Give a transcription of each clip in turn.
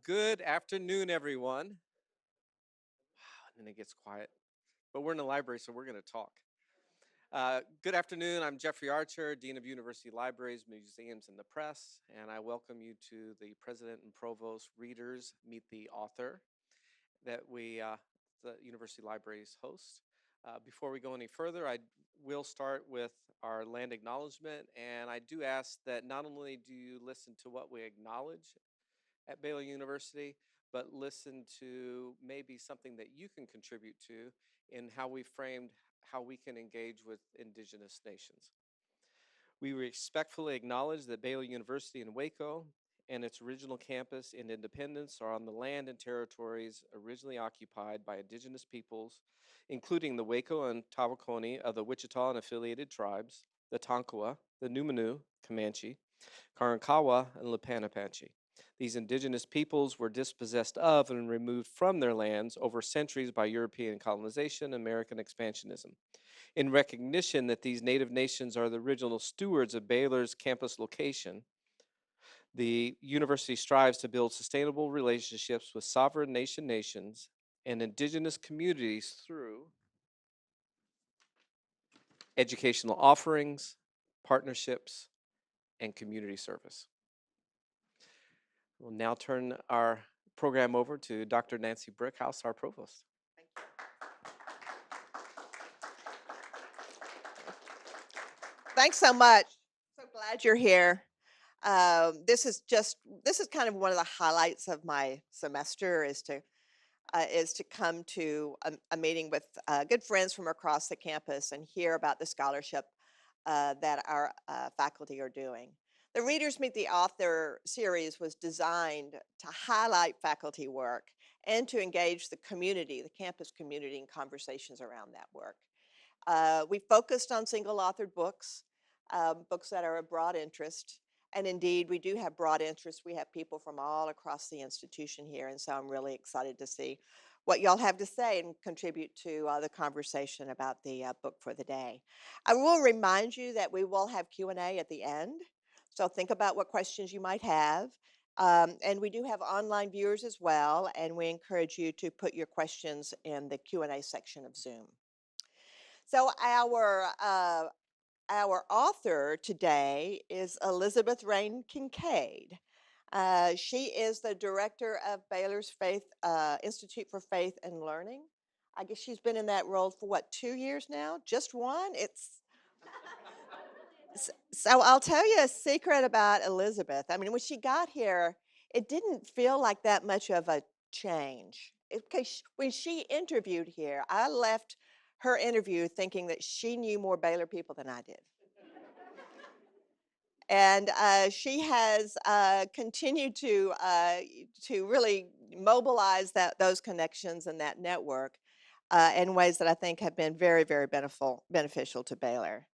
Good afternoon, everyone. Wow, and then it gets quiet. But we're in the library, so we're going to talk. Good afternoon. I'm Jeffrey Archer, Dean of University Libraries, Museums, and the Press, and I welcome you to the President and Provost Readers Meet the Author that the University Libraries host. Before we go any further, I will start with our land acknowledgement, and I do ask that not only do you listen to what we acknowledge at Baylor University, but listen to maybe something that you can contribute to in how we framed how we can engage with indigenous nations. We respectfully acknowledge that Baylor University in Waco and its original campus in Independence are on the land and territories originally occupied by indigenous peoples, including the Waco and Tawakoni of the Wichita and affiliated tribes, the Tonkawa, the Numanu, Comanche, Karankawa, and Lipanapanche. These indigenous peoples were dispossessed of and removed from their lands over centuries by European colonization and American expansionism. In recognition that these native nations are the original stewards of Baylor's campus location, the university strives to build sustainable relationships with sovereign nations and indigenous communities through educational offerings, partnerships, and community service. We'll now turn our program over to Dr. Nancy Brickhouse, our provost. Thanks so much. So glad you're here. This is kind of one of the highlights of my semester is to come to a meeting with good friends from across the campus and hear about the scholarship that our faculty are doing. The Readers Meet the Author series was designed to highlight faculty work and to engage the community, the campus community, in conversations around that work. We focused on single-authored books, books that are of broad interest. And indeed, we do have broad interest. We have people from all across the institution here. And so I'm really excited to see what y'all have to say and contribute to the conversation about the book for the day. I will remind you that we will have Q&A at the end. So think about what questions you might have. And we do have online viewers as well. And we encourage you to put your questions in the Q&A section of Zoom. So our author today is Elisabeth Rain Kincaid. She is the director of Baylor's Institute for Faith and Learning. I guess she's been in that role for what, 2 years now? Just one? So I'll tell you a secret about Elisabeth. I mean, when she got here, it didn't feel like that much of a change. When she interviewed here, I left her interview thinking that she knew more Baylor people than I did. And she has continued to really mobilize those connections and that network in ways that I think have been very, very beneficial to Baylor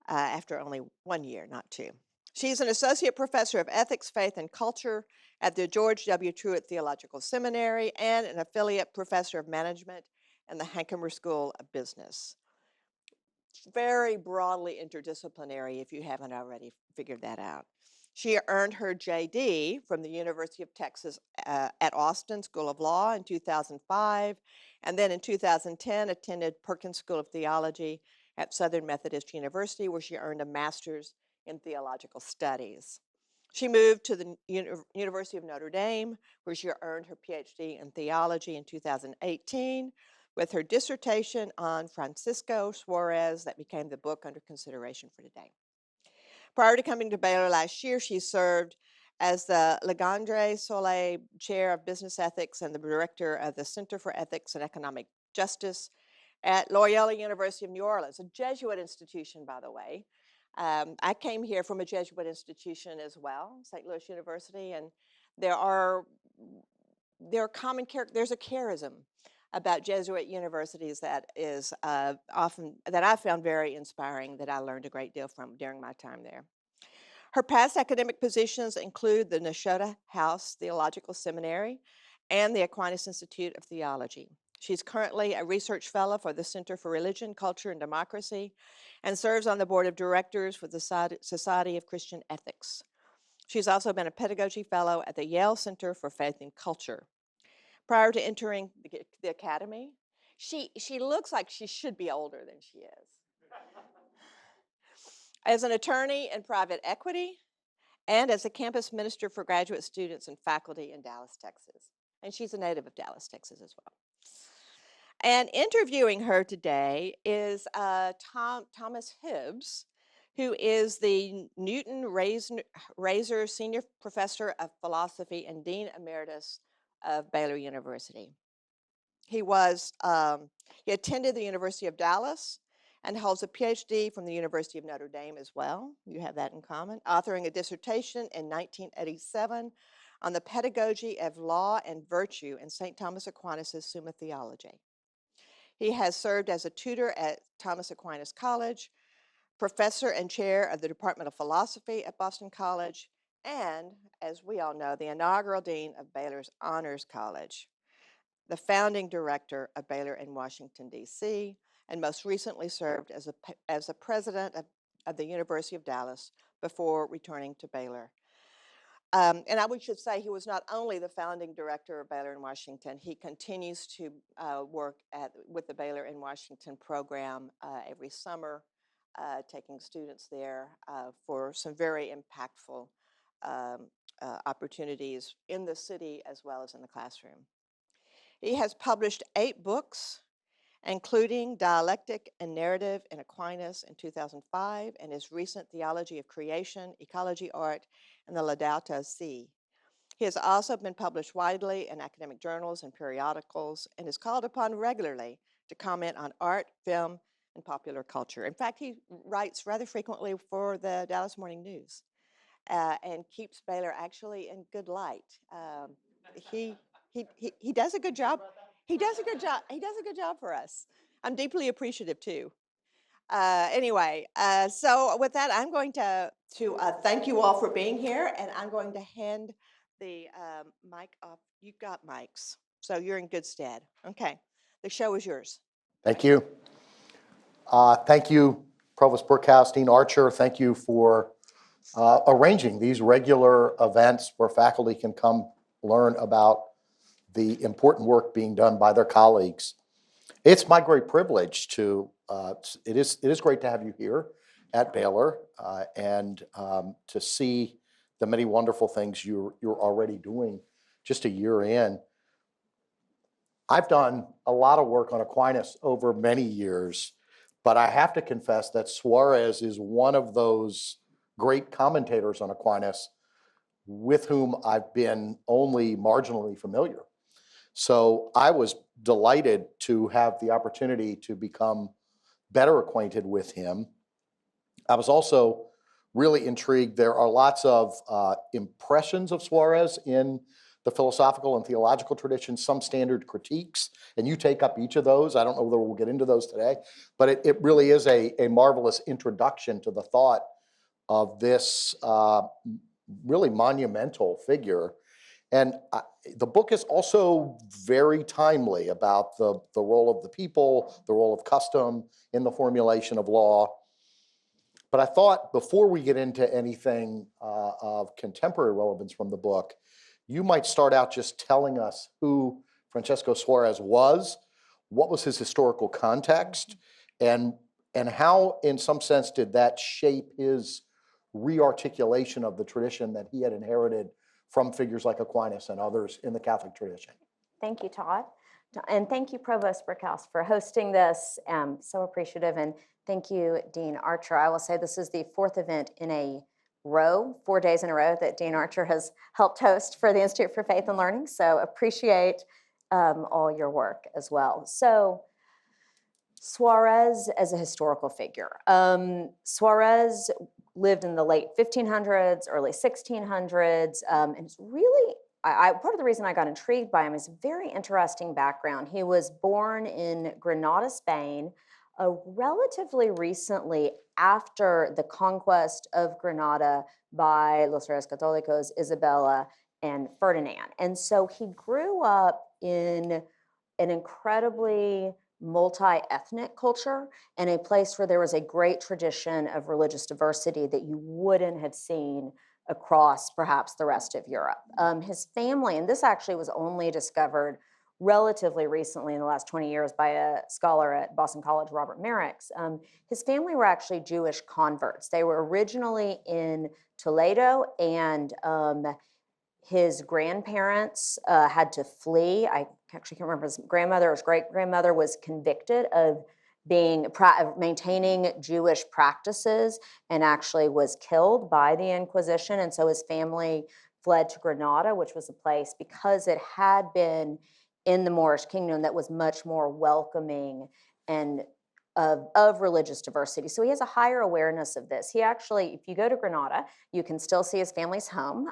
after only 1 year, not 2. She's an associate professor of ethics, faith, and culture at the George W. Truett Theological Seminary and an affiliate professor of management in the Hankomer School of Business. Very broadly interdisciplinary, if you haven't already figured that out. She earned her JD from the University of Texas at Austin School of Law in 2005, and then in 2010 attended Perkins School of Theology at Southern Methodist University, where she earned a master's in theological studies. She moved to the University of Notre Dame, where she earned her PhD in theology in 2018, with her dissertation on Francisco Suárez that became the book under consideration for today. Prior to coming to Baylor last year, she served as the Legendre Solé Chair of Business Ethics and the Director of the Center for Ethics and Economic Justice at Loyola University of New Orleans, a Jesuit institution, by the way. I came here from a Jesuit institution as well, St. Louis University, and there's a charism about Jesuit universities that is often, that I found very inspiring, that I learned a great deal from during my time there. Her past academic positions include the Nashotah House Theological Seminary and the Aquinas Institute of Theology. She's currently a research fellow for the Center for Religion, Culture, and Democracy and serves on the board of directors for the Society of Christian Ethics. She's also been a pedagogy fellow at the Yale Center for Faith and Culture. Prior to entering the academy, she looks like she should be older than she is. As an attorney in private equity and as a campus minister for graduate students and faculty in Dallas, Texas. And she's a native of Dallas, Texas as well. And interviewing her today is Thomas Hibbs, who is the Newton Rayzor Sr Professor of Philosophy and Dean Emeritus of Baylor University. He attended the University of Dallas and holds a PhD from the University of Notre Dame as well. You have that in common. Authoring a dissertation in 1987 on the pedagogy of law and virtue in St. Thomas Aquinas' Summa Theology. He has served as a tutor at Thomas Aquinas College, professor and chair of the Department of Philosophy at Boston College, and, as we all know, the inaugural dean of Baylor's Honors College, the founding director of Baylor in Washington, D.C., and most recently served as a president of the University of Dallas before returning to Baylor. And I should say he was not only the founding director of Baylor in Washington, he continues to work with the Baylor in Washington program every summer, taking students there for some very impactful opportunities in the city as well as in the classroom. He has published 8 books, including Dialectic and Narrative in Aquinas in 2005, and his recent Theology of Creation, Ecology, Art, and the Laudato Si. He has also been published widely in academic journals and periodicals, and is called upon regularly to comment on art, film, and popular culture. In fact, he writes rather frequently for the Dallas Morning News and keeps Baylor actually in good light. He does a good job. He does a good job. He does a good job for us. I'm deeply appreciative too. So with that, I'm going to thank you all for being here, and I'm going to hand the mic off. You've got mics, so you're in good stead. Okay, the show is yours. Thank you. Thank you, Provost Brookhouse, Dean Archer. Thank you for arranging these regular events where faculty can come learn about the important work being done by their colleagues. It's my great privilege to, it is great to have you here at Baylor and to see the many wonderful things you're already doing just a year in. I've done a lot of work on Aquinas over many years, but I have to confess that Suárez is one of those great commentators on Aquinas with whom I've been only marginally familiar. So I was delighted to have the opportunity to become better acquainted with him. I was also really intrigued. There are lots of impressions of Suárez in the philosophical and theological tradition, some standard critiques, and you take up each of those. I don't know whether we'll get into those today, but it really is a marvelous introduction to the thought of this really monumental figure. And the book is also very timely about the role of the people, the role of custom in the formulation of law. But I thought before we get into anything of contemporary relevance from the book, you might start out just telling us who Francisco Suárez was, what was his historical context, and how, in some sense, did that shape his rearticulation of the tradition that he had inherited from figures like Aquinas and others in the Catholic tradition. Thank you, Todd. And thank you, Provost Brookhouse, for hosting this. So appreciative. And thank you, Dean Archer. I will say this is the 4th event in a row, 4 days in a row, that Dean Archer has helped host for the Institute for Faith and Learning. So appreciate all your work as well. So Suárez as a historical figure. Suárez lived in the late 1500s, early 1600s, and it's really, part of the reason I got intrigued by him is a very interesting background. He was born in Granada, Spain, relatively recently after the conquest of Granada by Los Reyes Católicos, Isabella and Ferdinand. And so he grew up in an incredibly multi-ethnic culture and a place where there was a great tradition of religious diversity that you wouldn't have seen across perhaps the rest of Europe. His family, and this actually was only discovered relatively recently in the last 20 years by a scholar at Boston College, Robert Merricks. His family were actually Jewish converts. They were originally in Toledo, and his grandparents had to flee. I actually can't remember, his grandmother or his great-grandmother was convicted of maintaining Jewish practices and actually was killed by the Inquisition. And so his family fled to Granada, which was a place, because it had been in the Moorish kingdom, that was much more welcoming and of religious diversity. So he has a higher awareness of this. He actually, if you go to Granada, you can still see his family's home.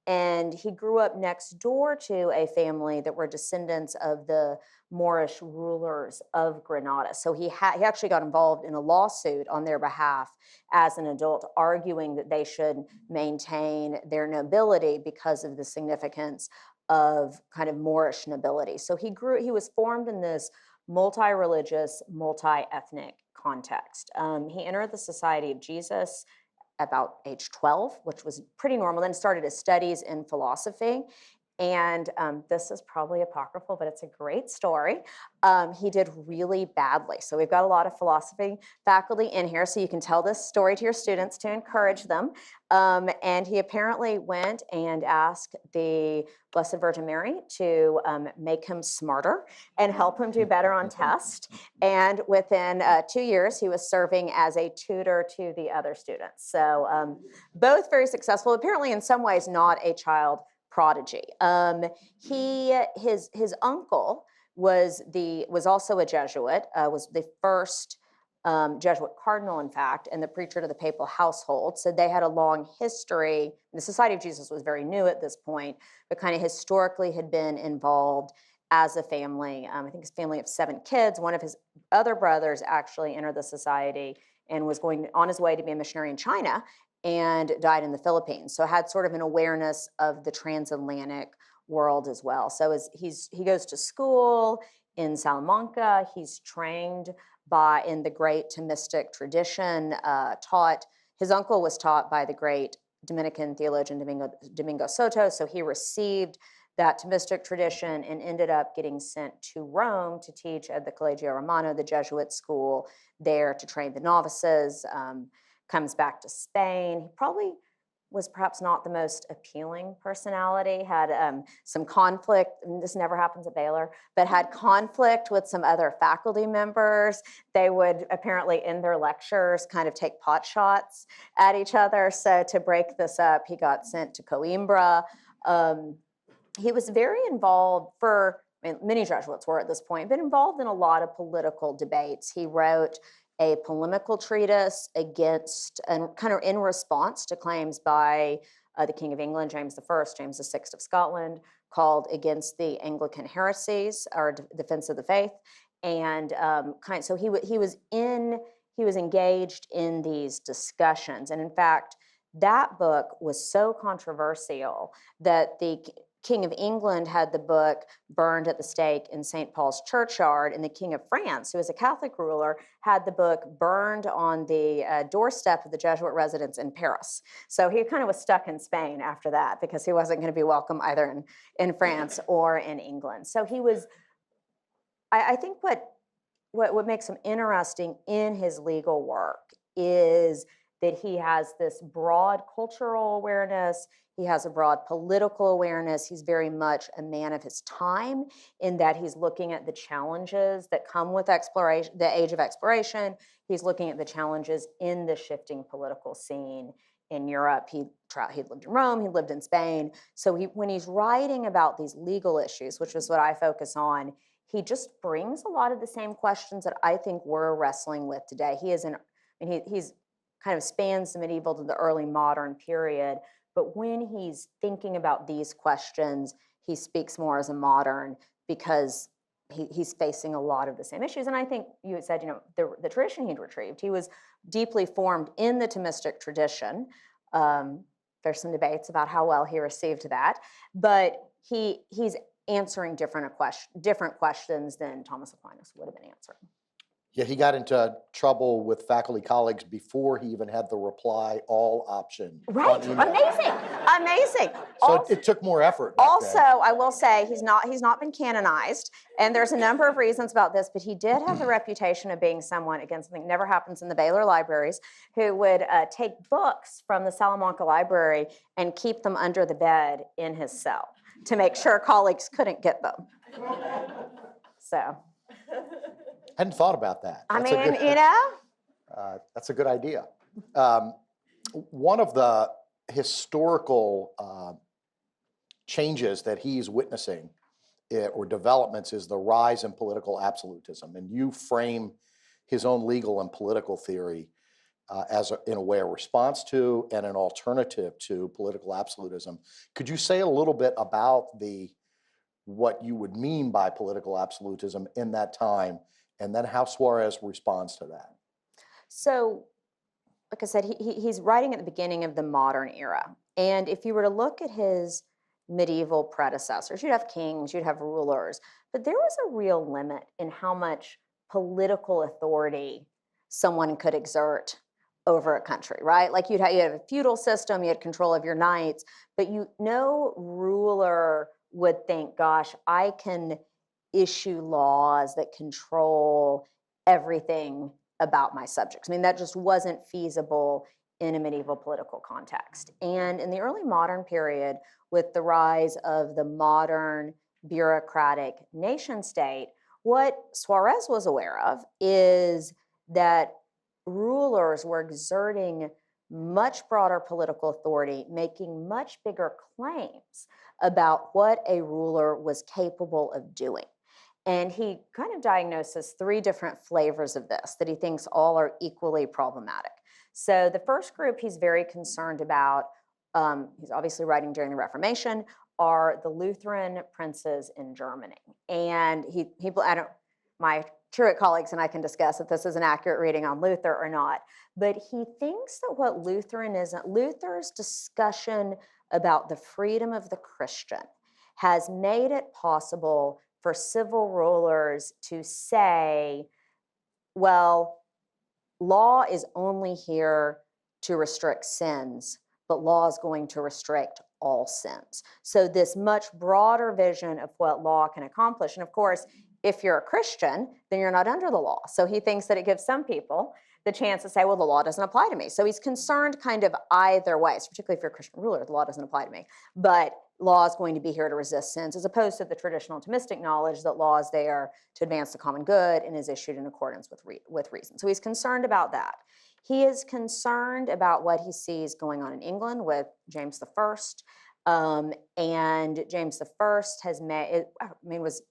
And he grew up next door to a family that were descendants of the Moorish rulers of Granada. So he actually got involved in a lawsuit on their behalf as an adult, arguing that they should maintain their nobility because of the significance of kind of Moorish nobility. So he was formed in this multi-religious, multi-ethnic context. He entered the Society of Jesus about age 12, which was pretty normal, then started his studies in philosophy. And this is probably apocryphal, but it's a great story. He did really badly. So we've got a lot of philosophy faculty in here, so you can tell this story to your students to encourage them. And he apparently went and asked the Blessed Virgin Mary to make him smarter and help him do better on tests. And within 2 years, he was serving as a tutor to the other students. So both very successful, apparently in some ways not a child prodigy. His uncle was also a Jesuit, was the first Jesuit cardinal, in fact, and the preacher to the papal household. So they had a long history. The Society of Jesus was very new at this point, but kind of historically had been involved as a family. I think his family of 7 kids. One of his other brothers actually entered the society and was on his way to be a missionary in China, and died in the Philippines. So had sort of an awareness of the transatlantic world as well. So he goes to school in Salamanca. He's trained in the great Thomistic tradition, his uncle was taught by the great Dominican theologian Domingo Soto. So he received that Thomistic tradition and ended up getting sent to Rome to teach at the Collegio Romano, the Jesuit school there, to train the novices. Comes back to Spain. He probably was perhaps not the most appealing personality, had some conflict, and this never happens at Baylor, but had conflict with some other faculty members. They would apparently, in their lectures, kind of take pot shots at each other. So to break this up, he got sent to Coimbra. He was very involved many Jesuits were at this point, but involved in a lot of political debates. He wrote a polemical treatise against, and kind of in response to claims by the King of England, James I, James VI of Scotland, called Against the Anglican Heresies, or Defense of the Faith. And so he was engaged in these discussions. And in fact, that book was so controversial that the King of England had the book burned at the stake in St. Paul's churchyard, and the King of France, who was a Catholic ruler, had the book burned on the doorstep of the Jesuit residence in Paris. So he kind of was stuck in Spain after that, because he wasn't going to be welcome either in France or in England. So he was, I think what makes him interesting in his legal work is that he has this broad cultural awareness. He has a broad political awareness. He's very much a man of his time, in that he's looking at the challenges that come with exploration, the age of exploration. He's looking at the challenges in the shifting political scene in Europe. He lived in Rome, he lived in Spain. So when he's writing about these legal issues, which is what I focus on, he just brings a lot of the same questions that I think we're wrestling with today. He's kind of spans the medieval to the early modern period. But when he's thinking about these questions, he speaks more as a modern, because he's facing a lot of the same issues. And I think you had said, the tradition he'd retrieved, he was deeply formed in the Thomistic tradition. There's some debates about how well he received that, but he's answering different questions than Thomas Aquinas would have been answering. Yeah, he got into trouble with faculty colleagues before he even had the reply all option. Right, on email. amazing, amazing. So it took more effort back Also, then. I will say he's not been canonized, and there's a number of reasons about this, but he did have the reputation of being someone, again, something never happens in the Baylor Libraries, who would take books from the Salamanca Library and keep them under the bed in his cell to make sure colleagues couldn't get them. So, Hadn't thought about that. I That's a mean, good- you know? That's a good idea. One of the historical changes that he's witnessing or developments is the rise in political absolutism. And you frame his own legal and political theory in a way, a response to and an alternative to political absolutism. Could you say a little bit about what you would mean by political absolutism in that time, and then how Suarez responds to that? So, like I said, he's writing at the beginning of the modern era. And if you were to look at his medieval predecessors, you'd have kings, you'd have rulers, but there was a real limit in how much political authority someone could exert over a country, right? Like you have a feudal system, you had control of your knights, but no ruler would think, gosh, I can issue laws that control everything about my subjects. I mean, that just wasn't feasible in a medieval political context. And in the early modern period, with the rise of the modern bureaucratic nation state, what Suarez was aware of is that rulers were exerting much broader political authority, making much bigger claims about what a ruler was capable of doing. And he kind of diagnoses 3 different flavors of this that he thinks all are equally problematic. So the first group he's very concerned about, he's obviously writing during the Reformation, are the Lutheran princes in Germany. And my Truett colleagues and I can discuss if this is an accurate reading on Luther or not, but he thinks that what Luther's discussion about the freedom of the Christian has made it possible for civil rulers to say, well, law is only here to restrict sins, but law is going to restrict all sins. So this much broader vision of what law can accomplish. And of course, if you're a Christian, then you're not under the law. So he thinks that it gives some people the chance to say, well, the law doesn't apply to me. So he's concerned kind of either way, so particularly if you're a Christian ruler, the law doesn't apply to me. But law is going to be here to resist sins, as opposed to the traditional Thomistic knowledge that law is there to advance the common good and is issued in accordance with reason. So he's concerned about that. He is concerned about what he sees going on in England with James I. And James I was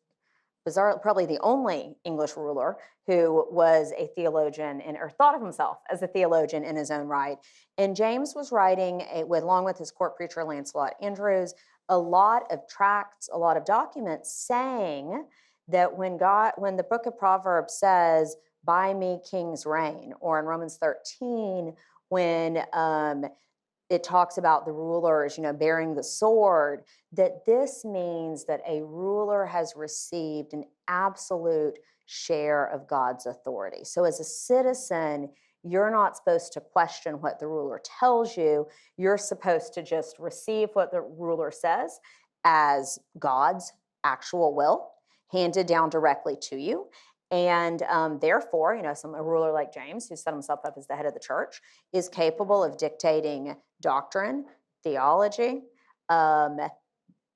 bizarre, probably the only English ruler who was a theologian or thought of himself as a theologian in his own right. And James was writing, along with his court preacher Lancelot Andrewes, a lot of tracts, a lot of documents saying that when the book of Proverbs says, "Buy me kings reign," or in Romans 13, when it talks about the rulers, bearing the sword, that this means that a ruler has received an absolute share of God's authority. So as a citizen, you're not supposed to question what the ruler tells you. You're supposed to just receive what the ruler says as God's actual will, handed down directly to you. And therefore, a ruler like James, who set himself up as the head of the church, is capable of dictating doctrine, theology,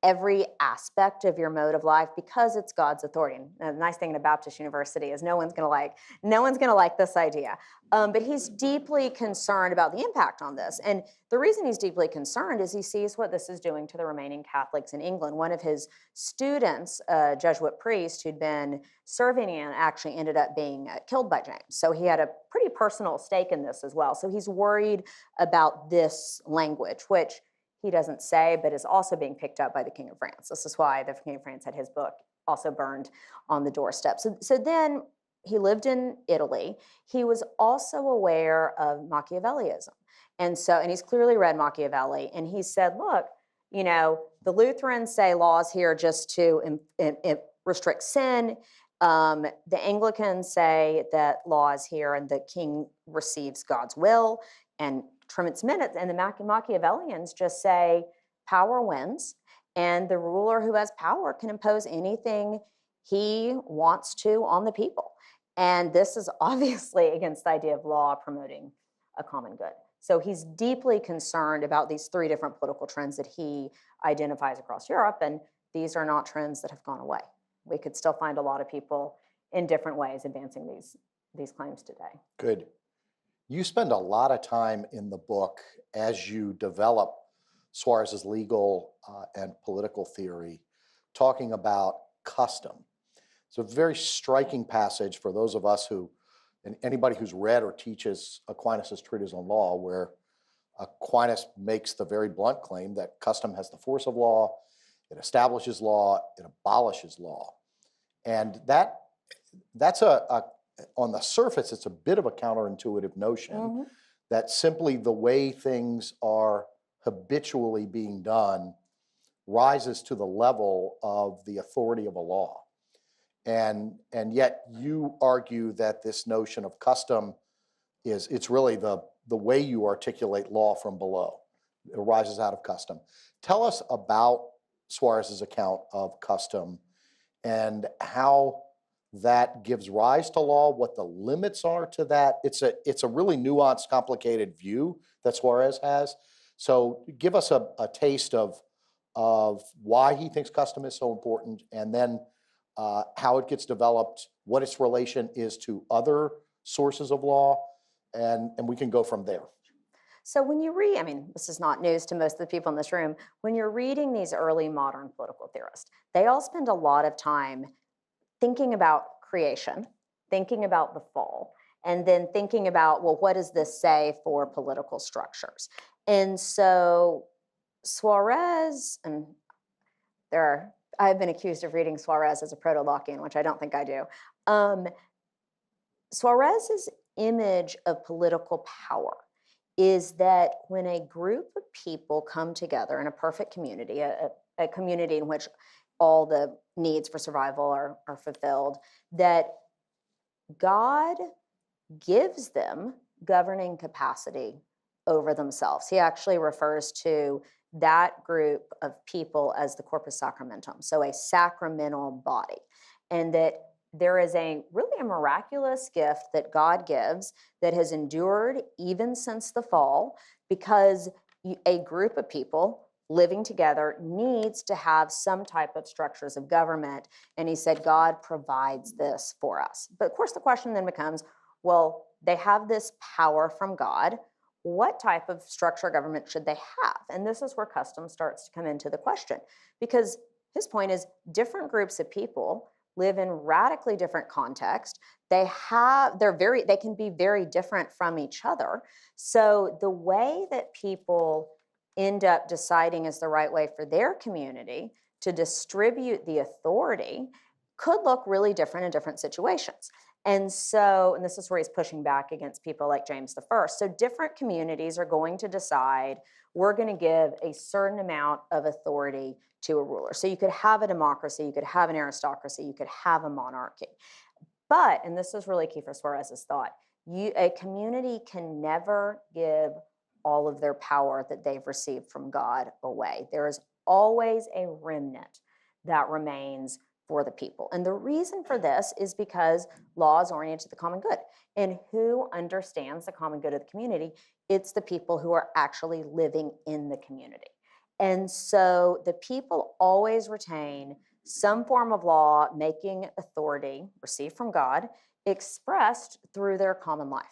every aspect of your mode of life, because it's God's authority. And the nice thing in a Baptist university is no one's going to like this idea. But he's deeply concerned about the impact on this. And the reason he's deeply concerned is he sees what this is doing to the remaining Catholics in England. One of his students, a Jesuit priest who'd been serving and actually ended up being killed by James. So he had a pretty personal stake in this as well. So he's worried about this language, which he doesn't say, but is also being picked up by the King of France. This is why the King of France had his book also burned on the doorstep. So then he lived in Italy. He was also aware of Machiavellism. And he's clearly read Machiavelli. And he said, look, the Lutherans say laws here just to restrict sin. The Anglicans say that law is here and the king receives God's will, and Truett's Minutes and the Machiavellians just say power wins, and the ruler who has power can impose anything he wants to on the people. And this is obviously against the idea of law promoting a common good. So he's deeply concerned about these three different political trends that he identifies across Europe, and these are not trends that have gone away. We could still find a lot of people in different ways advancing these claims today. Good. You spend a lot of time in the book as you develop Suárez's legal and political theory, talking about custom. It's a very striking passage for those of us who, and anybody who's read or teaches Aquinas' treatise on law, where Aquinas makes the very blunt claim that custom has the force of law, it establishes law, it abolishes law. And that's on the surface, it's a bit of a counterintuitive notion that simply the way things are habitually being done rises to the level of the authority of a law. And yet you argue that this notion of custom it's really the way you articulate law from below. It arises out of custom. Tell us about Suárez's account of custom and how that gives rise to law, what the limits are to that. It's a really nuanced, complicated view that Suárez has. So give us a taste of why he thinks custom is so important, and then how it gets developed, what its relation is to other sources of law, and we can go from there. So when you read, I mean, this is not news to most of the people in this room, when you're reading these early modern political theorists, they all spend a lot of time thinking about creation, thinking about the fall, and then thinking about, well, what does this say for political structures? And so Suárez, and I've been accused of reading Suárez as a proto-Lockean, which I don't think I do. Suárez's image of political power is that when a group of people come together in a perfect community, a community in which all the needs for survival are fulfilled, that God gives them governing capacity over themselves. He actually refers to that group of people as the corpus sacramentum, so a sacramental body, and that there is really a miraculous gift that God gives that has endured even since the fall, because a group of people living together needs to have some type of structures of government. And he said, God provides this for us. But of course, the question then becomes, well, they have this power from God. What type of structure of government should they have? And this is where custom starts to come into the question, because his point is different groups of people live in radically different contexts. They can be very different from each other. So the way that people end up deciding is the right way for their community to distribute the authority could look really different in different situations. And this is where he's pushing back against people like James I. So different communities are going to decide, we're going to give a certain amount of authority to a ruler. So you could have a democracy, you could have an aristocracy, you could have a monarchy. But, and this is really key for Suárez's thought, a community can never give all of their power that they've received from God away. There is always a remnant that remains for the people. And the reason for this is because law is oriented to the common good. And who understands the common good of the community? It's the people who are actually living in the community. And so the people always retain some form of law making authority received from God expressed through their common life.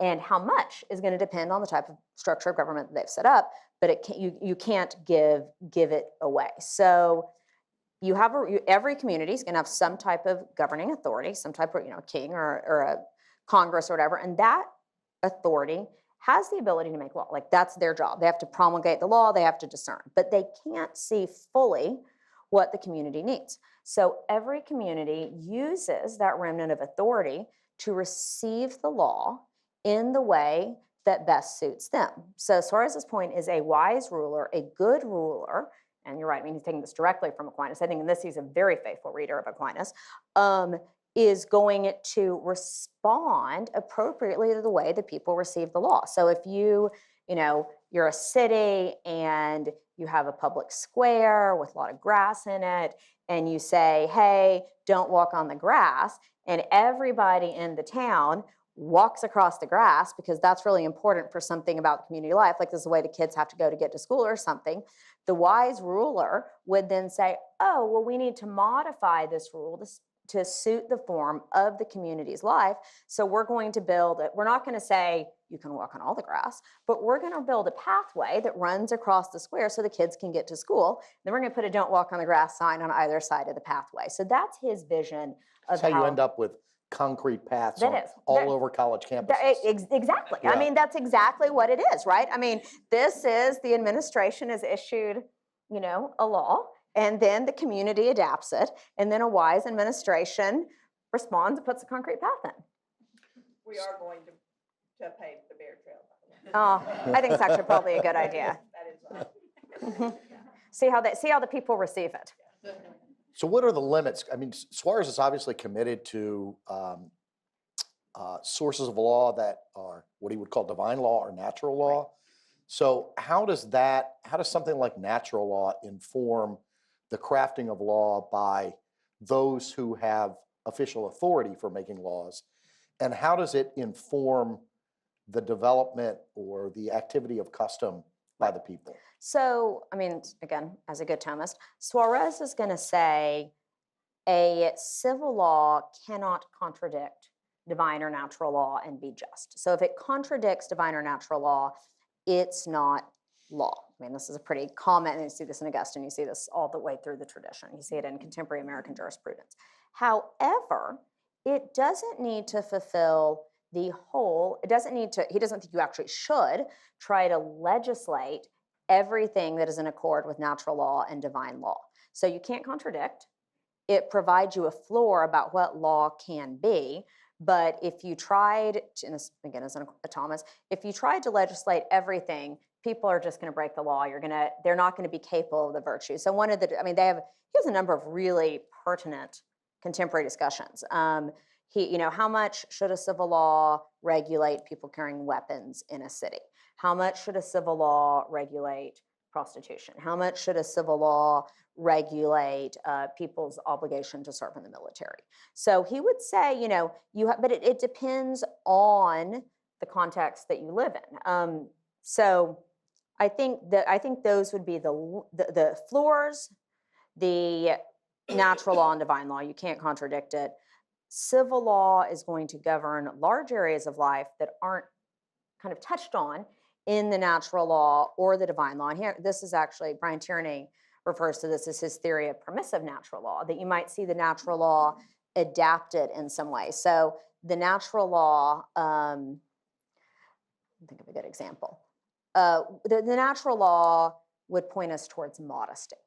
And how much is going to depend on the type of structure of government that they've set up, but you can't give it away. So every community is going to have some type of governing authority, some type of king or a Congress or whatever, and that authority has the ability to make law. Like, that's their job. They have to promulgate the law, they have to discern, but they can't see fully what the community needs. So every community uses that remnant of authority to receive the law in the way that best suits them. So Suárez's point is a wise ruler, a good ruler, and you're right, I mean, he's taking this directly from Aquinas. I think in this, he's a very faithful reader of Aquinas, is going to respond appropriately to the way that people receive the law. So if you're a city and you have a public square with a lot of grass in it, and you say, hey, don't walk on the grass, and everybody in the town walks across the grass because that's really important for something about community life, like this is the way the kids have to go to get to school or something, the wise ruler would then say, oh, well, we need to modify this rule to suit the form of the community's life. So we're going to build it. We're not going to say you can walk on all the grass, but we're going to build a pathway that runs across the square so the kids can get to school. Then we're going to put a don't walk on the grass sign on either side of the pathway. So that's his vision of That's how you end up with concrete paths all over college campuses. Exactly. Yeah. I mean, that's exactly what it is, right? I mean, this is the administration has issued, a law, and then the community adapts it, and then a wise administration responds and puts a concrete path in. We are going to pave the bear trail. Oh, I think it's actually probably a good idea. That is right. See how the people receive it. So what are the limits? I mean, Suárez is obviously committed to sources of law that are what he would call divine law or natural law. Right. So how does something like natural law inform the crafting of law by those who have official authority for making laws? And how does it inform the development or the activity of custom by the people? So, I mean, again, as a good Thomist, Suárez is going to say a civil law cannot contradict divine or natural law and be just. So if it contradicts divine or natural law, it's not law. I mean, this is a pretty common, and you see this in Augustine, you see this all the way through the tradition. You see it in contemporary American jurisprudence. However, it doesn't need to fulfill the whole, he doesn't think you actually should try to legislate everything that is in accord with natural law and divine law. So you can't contradict. It provides you a floor about what law can be. But if you tried, and this again is a Thomas, if you tried to legislate everything, people are just going to break the law. They're not going to be capable of the virtue. So he has a number of really pertinent contemporary discussions. How much should a civil law regulate people carrying weapons in a city? How much should a civil law regulate prostitution? How much should a civil law regulate people's obligation to serve in the military? So he would say, but it depends on the context that you live in. So I think those would be the floors, the natural law and divine law. You can't contradict it. Civil law is going to govern large areas of life that aren't kind of touched on in the natural law or the divine law. And here, this is actually, Brian Tierney refers to this as his theory of permissive natural law, that you might see the natural law adapted in some way. So the natural law, think of a good example. The natural law would point us towards modesty.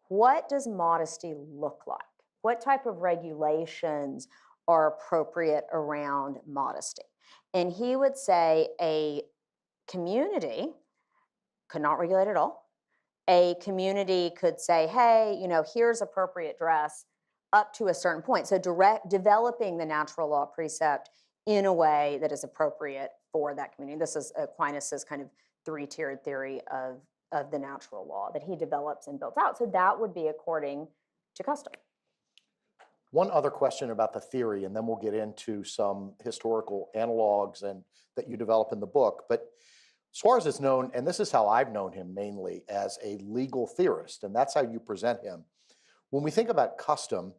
What does modesty look like? What type of regulations are appropriate around modesty? And he would say a community could not regulate at all. A community could say, hey, here's appropriate dress up to a certain point. So developing the natural law precept in a way that is appropriate for that community. This is Aquinas' kind of three-tiered theory of the natural law that he develops and builds out. So that would be according to custom. One other question about the theory, and then we'll get into some historical analogs that you develop in the book. But Suárez is known, and this is how I've known him mainly, as a legal theorist, and that's how you present him. When we think about custom,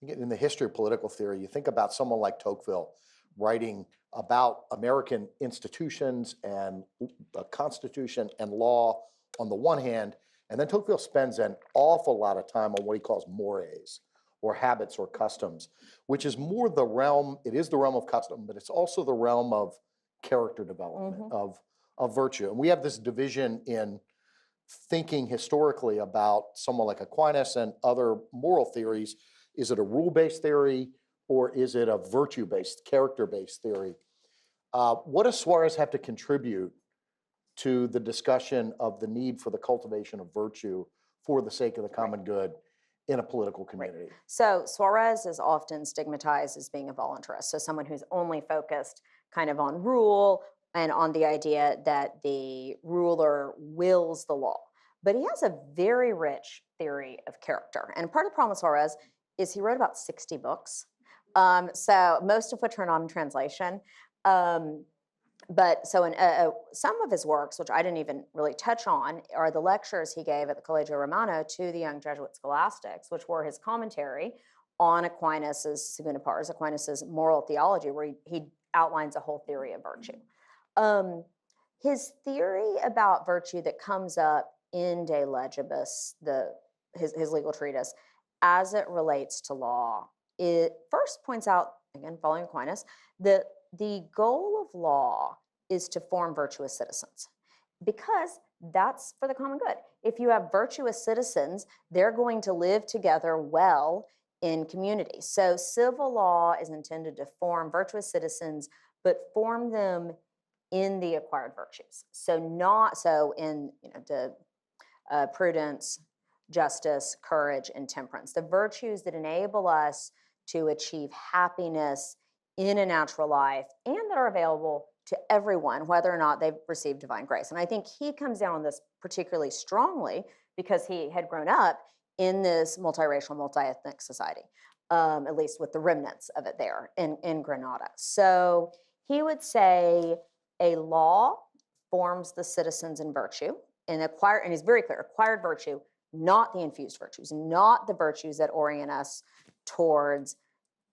in the history of political theory, you think about someone like Tocqueville writing about American institutions and the Constitution and law on the one hand, and then Tocqueville spends an awful lot of time on what he calls mores, or habits or customs, which is more the realm, it is the realm of custom, but it's also the realm of character development, of virtue. And we have this division in thinking historically about someone like Aquinas and other moral theories. Is it a rule-based theory, or is it a virtue-based, character-based theory? What does Suárez have to contribute to the discussion of the need for the cultivation of virtue for the sake of the common good in a political community. So Suarez is often stigmatized as being a voluntarist, so someone who's only focused kind of on rule and on the idea that the ruler wills the law. But he has a very rich theory of character. And part of the problem with Suarez is he wrote about 60 books, so most of which are not in translation. But so in some of his works, which I didn't even really touch on, are the lectures he gave at the Collegio Romano to the young Jesuit scholastics, which were his commentary on Segunda Pars, Aquinas's moral theology, where he outlines a whole theory of virtue. His theory about virtue that comes up in De Legibus, his legal treatise, as it relates to law, it first points out, again, following Aquinas, that the goal of law is to form virtuous citizens, because that's for the common good. If you have virtuous citizens, they're going to live together well in community. So civil law is intended to form virtuous citizens, but form them in the acquired virtues. So not so in the prudence, justice, courage, and temperance, the virtues that enable us to achieve happiness in a natural life and that are available to everyone, whether or not they've received divine grace. And I think he comes down on this particularly strongly because he had grown up in this multiracial, multi-ethnic society, at least with the remnants of it there in Granada. So he would say a law forms the citizens in virtue, and he's very clear, acquired virtue, not the infused virtues, not the virtues that orient us towards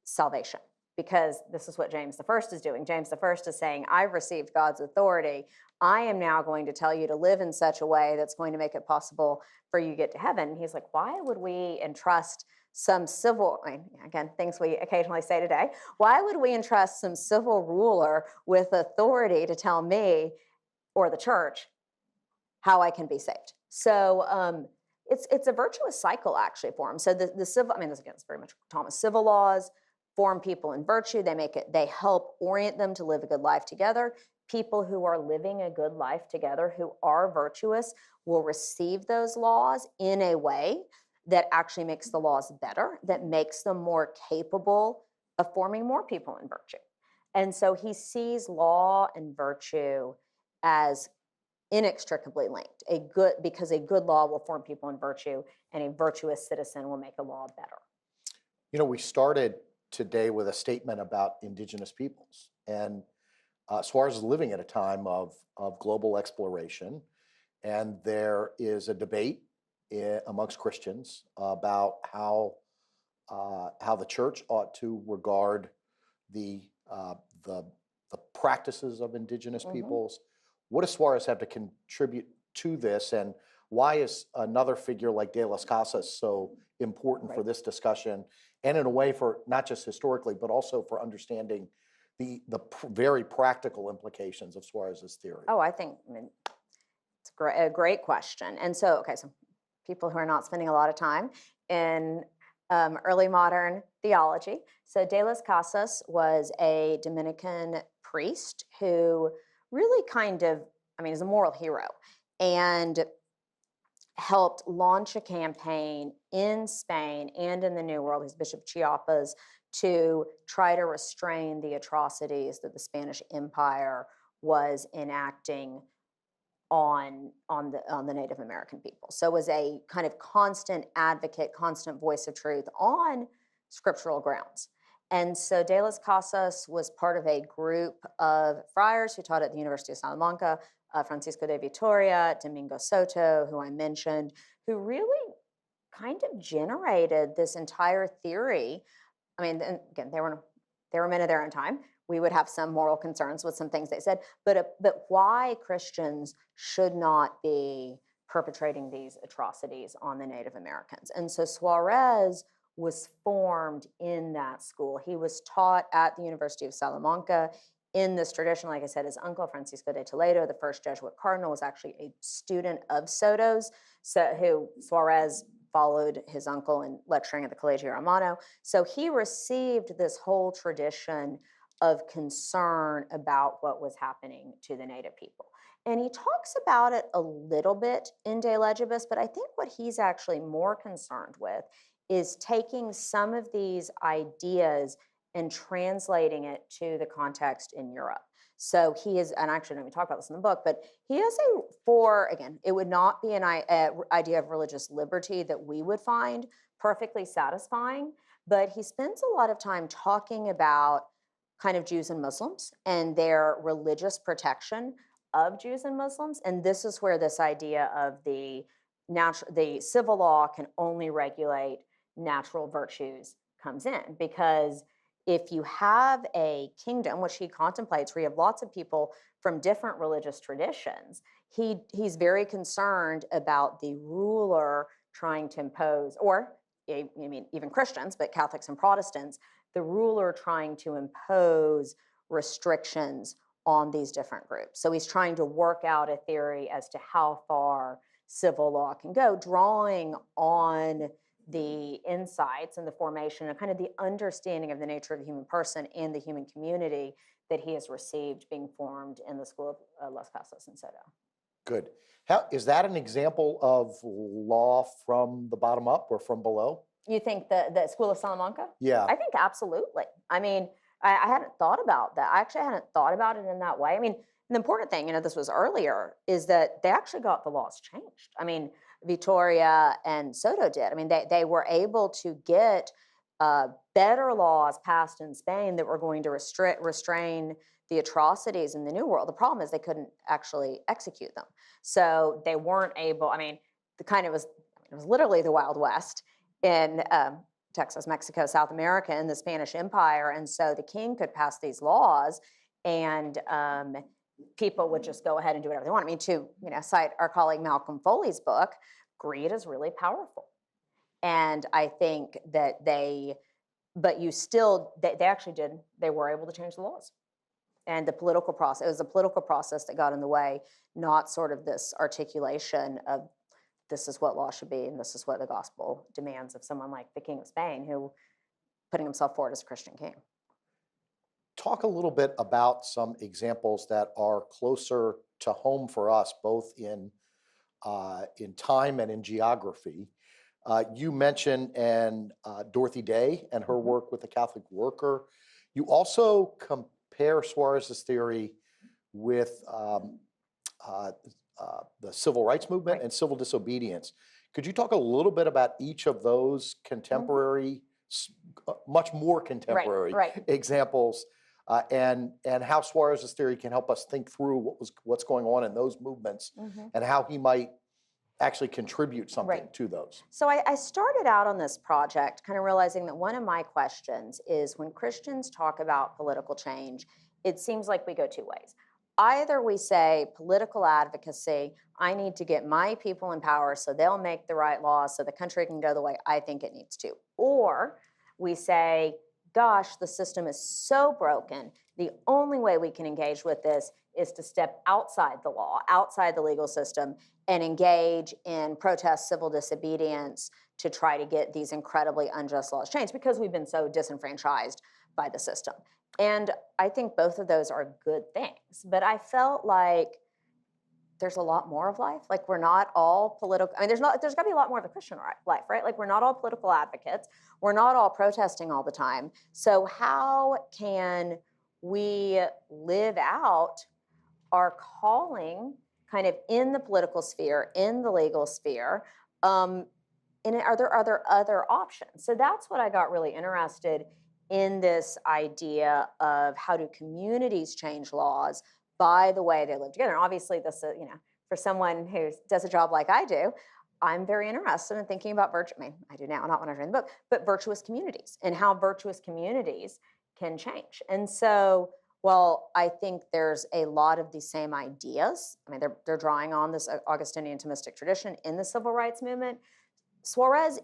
salvation. Because this is what James I is doing. James I is saying, I've received God's authority. I am now going to tell you to live in such a way that's going to make it possible for you to get to heaven. And he's like, why would we entrust some civil, again, things we occasionally say today, why would we entrust some civil ruler with authority to tell me or the church how I can be saved? So it's a virtuous cycle actually for him. So the civil, this again, it's very much Thomas, civil laws form people in virtue. They help orient them to live a good life together. People who are living a good life together, who are virtuous, will receive those laws in a way that actually makes the laws better, that makes them more capable of forming more people in virtue. And so he sees law and virtue as inextricably linked. Because a good law will form people in virtue, and a virtuous citizen will make a law better. We started today with a statement about indigenous peoples. And Suarez is living at a time of global exploration. And there is a debate amongst Christians about how the church ought to regard the practices of indigenous peoples. What does Suarez have to contribute to this? And why is another figure like De las Casas so important for this discussion, and in a way for not just historically, but also for understanding the very practical implications of Suarez's theory? Oh, I think it's a great question. And so, so people who are not spending a lot of time in early modern theology. So De las Casas was a Dominican priest who really is a moral hero, and helped launch a campaign in Spain and in the New World, he's Bishop of Chiapas, to try to restrain the atrocities that the Spanish Empire was enacting on the Native American people. So was a kind of constant advocate, constant voice of truth on scriptural grounds. And so De las Casas was part of a group of friars who taught at the University of Salamanca, Francisco de Vitoria, Domingo Soto, who I mentioned, who really kind of generated this entire theory. Again, they were men of their own time. We would have some moral concerns with some things they said, but why Christians should not be perpetrating these atrocities on the Native Americans. And so Suarez was formed in that school. He was taught at the University of Salamanca in this tradition. Like I said, his uncle, Francisco de Toledo, the first Jesuit cardinal, was actually a student of Soto's, who Suarez followed his uncle in lecturing at the Collegio Romano. So he received this whole tradition of concern about what was happening to the Native people. And he talks about it a little bit in De Legibus, but I think what he's actually more concerned with is taking some of these ideas and translating it to the context in Europe. So he is, and actually, we talk about this in the book, but he has again, it would not be an idea of religious liberty that we would find perfectly satisfying, but he spends a lot of time talking about kind of Jews and Muslims and their religious protection of Jews and Muslims. And this is where this idea of the civil law can only regulate natural virtues comes in, because if you have a kingdom, which he contemplates, where you have lots of people from different religious traditions, he's very concerned about the ruler trying to impose, or I mean, even Christians, but Catholics and Protestants, the ruler trying to impose restrictions on these different groups. So he's trying to work out a theory as to how far civil law can go, drawing on the insights and the formation and kind of the understanding of the nature of the human person and the human community that he has received being formed in the School of Las Casas in Soto. Good. Is that an example of law from the bottom up or from below? You think the School of Salamanca? Yeah. I think absolutely. I mean, I hadn't thought about that. I actually hadn't thought about it in that way. I mean, the important thing, this was earlier, is that they actually got the laws changed. I mean, Vitoria and Soto did. I mean, they were able to get better laws passed in Spain that were going to restrain the atrocities in the New World. The problem is they couldn't actually execute them. So they weren't able, I mean, it was literally the Wild West in Texas, Mexico, South America, and the Spanish Empire. And so the king could pass these laws, and people would just go ahead and do whatever they want. I mean, to cite our colleague Malcolm Foley's book, greed is really powerful. And I think that they actually did, they were able to change the laws. And the political process, it was a political process that got in the way, not sort of this articulation of this is what law should be and this is what the gospel demands of someone like the King of Spain, who putting himself forward as a Christian king. Talk a little bit about some examples that are closer to home for us, both in time and in geography. You mentioned Dorothy Day and her work with the Catholic worker. You also compare Suarez's theory with the civil rights movement and civil disobedience. Could you talk a little bit about each of those contemporary, much more contemporary examples, and how Suarez's theory can help us think through what's going on in those movements and how he might actually contribute something to those? So I started out on this project kind of realizing that one of my questions is, when Christians talk about political change, it seems like we go two ways. Either we say political advocacy, I need to get my people in power so they'll make the right laws so the country can go the way I think it needs to. Or we say, gosh, the system is so broken, the only way we can engage with this is to step outside the law, outside the legal system, and engage in protest, civil disobedience to try to get these incredibly unjust laws changed, because we've been so disenfranchised by the system. And I think both of those are good things. But I felt like there's a lot more of life. Like, we're not all political. I mean, there's got to be a lot more of the Christian life, right? Like, we're not all political advocates. We're not all protesting all the time. So how can we live out our calling kind of in the political sphere, in the legal sphere? And are there other options? So that's what I got really interested in, this idea of how do communities change laws by the way they live together. And obviously this is, for someone who does a job like I do, I'm very interested in thinking about I do now, not when I was reading the book, but virtuous communities and how virtuous communities can change. And so, well, I think there's a lot of the same ideas. I mean, they're drawing on this Augustinian Thomistic tradition in the civil rights movement. Suarez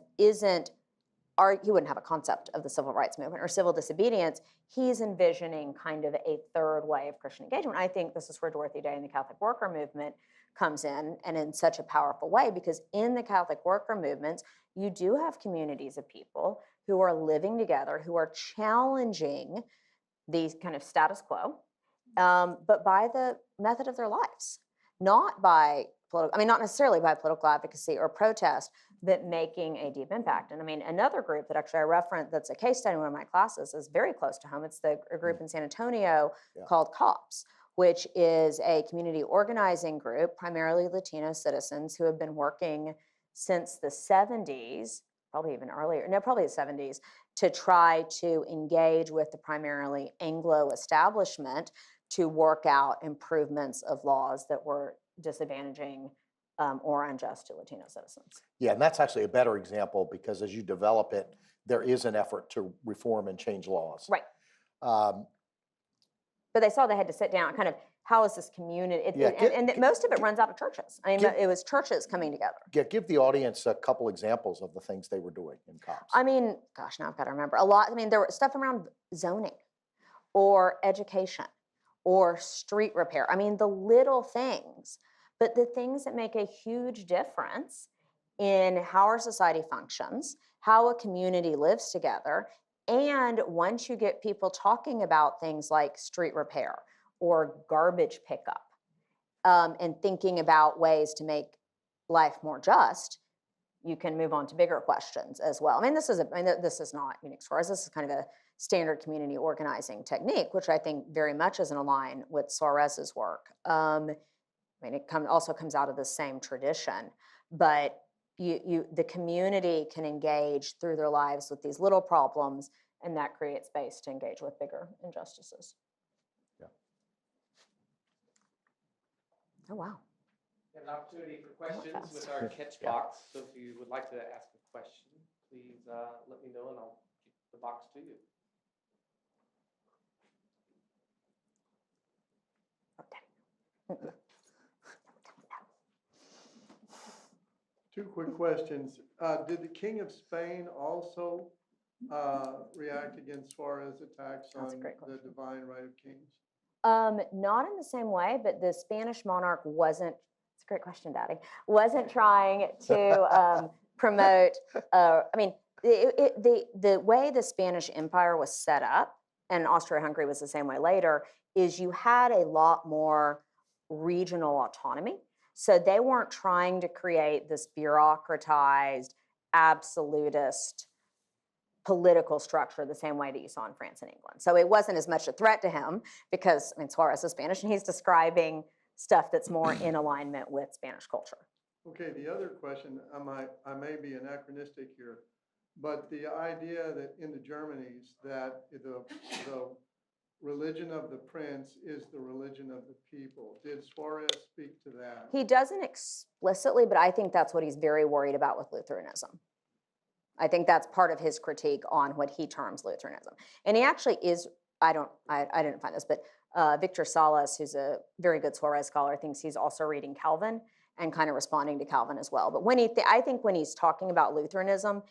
he wouldn't have a concept of the civil rights movement or civil disobedience. He's envisioning kind of a third way of Christian engagement. I think this is where Dorothy Day and the Catholic worker movement comes in, and in such a powerful way, because in the Catholic worker movements, you do have communities of people who are living together, who are challenging the kind of status quo, but by the method of their lives. not by not necessarily by political advocacy or protest, but making a deep impact. And I mean, another group that actually I referenced that's a case study in one of my classes is very close to home. It's a group in San Antonio called COPS, which is a community organizing group, primarily Latino citizens who have been working since the 70s, probably even earlier, no, probably the 70s, to try to engage with the primarily Anglo establishment to work out improvements of laws that were disadvantaging or unjust to Latino citizens. Yeah, and that's actually a better example because as you develop it, there is an effort to reform and change laws. Right. Um, But they saw they had to sit down, kind of, how is this community? And most of it runs out of churches. I mean, it was churches coming together. Give the audience a couple examples of the things they were doing in COPS. I mean, gosh, now I've got to remember a lot. I mean, there was stuff around zoning or education or street repair. I mean, the little things, but the things that make a huge difference in how our society functions, how a community lives together. And once you get people talking about things like street repair or garbage pickup and thinking about ways to make life more just, you can move on to bigger questions as well. I mean, this is not unique to Suárez. This is kind of a standard community organizing technique, which I think very much is in line with Suárez's work. I mean, it also comes out of the same tradition, but the community can engage through their lives with these little problems, and that creates space to engage with bigger injustices. Yeah. Oh, wow. We have an opportunity for questions with our catch box. So if you would like to ask a question, please let me know and I'll get the box to you. Two quick questions. Did the King of Spain also react against Suárez attacks on the divine right of kings? Not in the same way, but the Spanish monarch wasn't, it's a great question, Daddy, wasn't trying to promote, I mean, the way the Spanish Empire was set up, and Austria-Hungary was the same way later, is you had a lot more regional autonomy. So they weren't trying to create this bureaucratized, absolutist political structure the same way that you saw in France and England. So it wasn't as much a threat to him because, I mean, Suárez is Spanish and he's describing stuff that's more in alignment with Spanish culture. Okay, the other question, I may be anachronistic here, but the idea that in the Germanies that the religion of the prince is the religion of the people. Did Suárez speak to that? He doesn't explicitly, but I think that's what he's very worried about with Lutheranism. I think that's part of his critique on what he terms Lutheranism. And he actually is, I didn't find this, but Victor Salas, who's a very good Suárez scholar, thinks he's also reading Calvin and kind of responding to Calvin as well. But I think when he's talking about Lutheranism,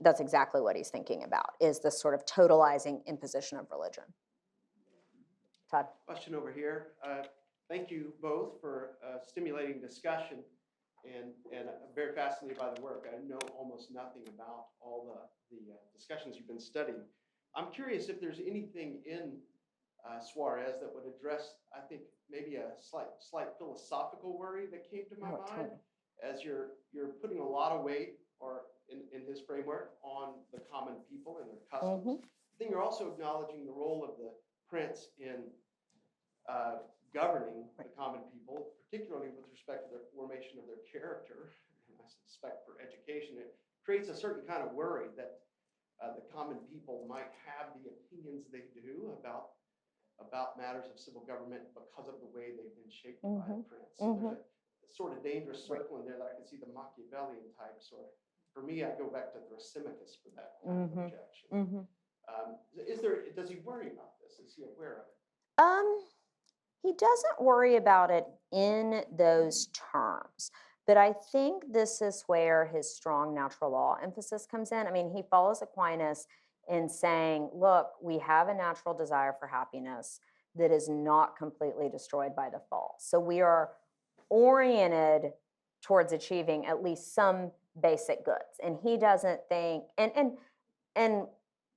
that's exactly what he's thinking about, is this sort of totalizing imposition of religion. Todd. Question over here. Thank you both for stimulating discussion, and I'm very fascinated by the work. I know almost nothing about all the discussions you've been studying. I'm curious if there's anything in Suárez that would address, I think, maybe a slight philosophical worry that came to my mind as you're putting a lot of weight, or in his framework, on the common people and their customs. Mm-hmm. I think you're also acknowledging the role of the prince in governing the common people, particularly with respect to the formation of their character, and I suspect for education. It creates a certain kind of worry that the common people might have the opinions they do about matters of civil government because of the way they've been shaped by the prince. So there's a sort of dangerous circle in there that I can see the Machiavellian types, or for me, I go back to Thrasymachus for that kind of objection. Does he worry about this? Is he aware of it? He doesn't worry about it in those terms, but I think this is where his strong natural law emphasis comes in. I mean, he follows Aquinas in saying, look, we have a natural desire for happiness that is not completely destroyed by the fall. So we are oriented towards achieving at least some basic goods. And he doesn't think, and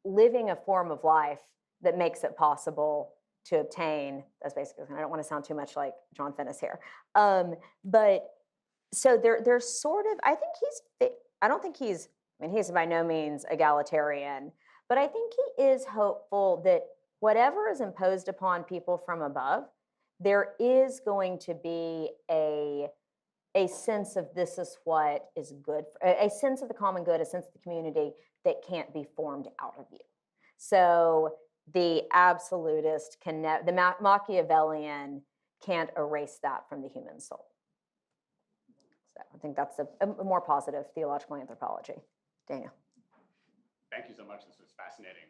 living a form of life that makes it possible to obtain. That's basically, I don't want to sound too much like John Finnis here. But so there's sort of, I don't think he's, I mean, he's by no means egalitarian, but I think he is hopeful that whatever is imposed upon people from above, there is going to be a sense of this is what is good, a sense of the common good, a sense of the community that can't be formed out of you. So the absolutist the Machiavellian can't erase that from the human soul. So I think that's a more positive theological anthropology. Daniel. Thank you so much. This was fascinating.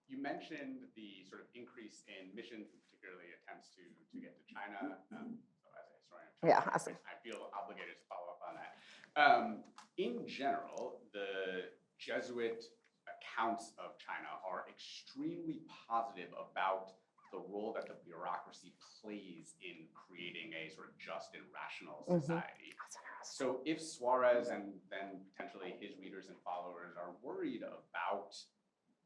You mentioned the sort of increase in missions, particularly attempts to get to China. So as a historian, Yeah, awesome. I feel obligated to follow up on that. In general, the Jesuit accounts of China are extremely positive about the role that the bureaucracy plays in creating a sort of just and rational society. So if Suarez and then potentially his readers and followers are worried about